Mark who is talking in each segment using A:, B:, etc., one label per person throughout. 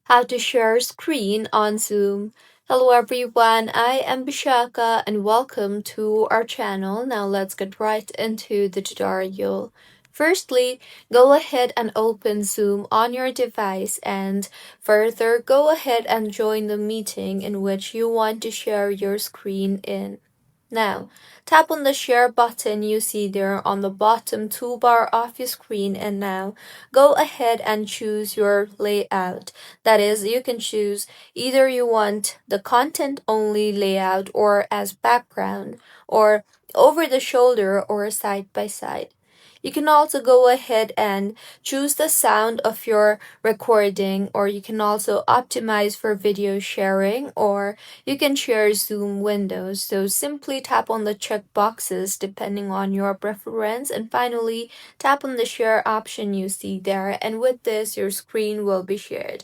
A: How to share screen on Zoom. Hello everyone, I am Bishaka and welcome to our channel. Now let's get right into the tutorial. Firstly, go ahead and open Zoom on your device and further go ahead and join the meeting in which you want to share your screen in. Now, tap on the share button you see there on the bottom toolbar of your screen and now go ahead and choose your layout. That is, you can choose either you want the content only layout or as background or over the shoulder or side by side. You can also go ahead and choose the sound of your recording, or you can also optimize for video sharing, or you can share Zoom windows. So simply tap on the check boxes depending on your preference, and finally tap on the share option you see there, and with this your screen will be shared.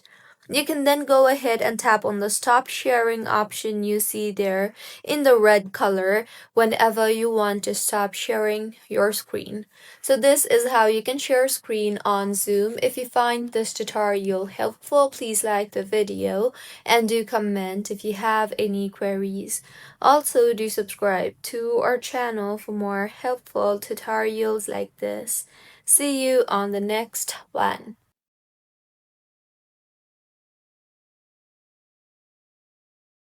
A: You can then go ahead and tap on the stop sharing option you see there in the red color whenever you want to stop sharing your screen. So this is how you can share screen on Zoom. If you find this tutorial helpful, please like the video and do comment if you have any queries. Also do subscribe to our channel for more helpful tutorials like this. See you on the next one.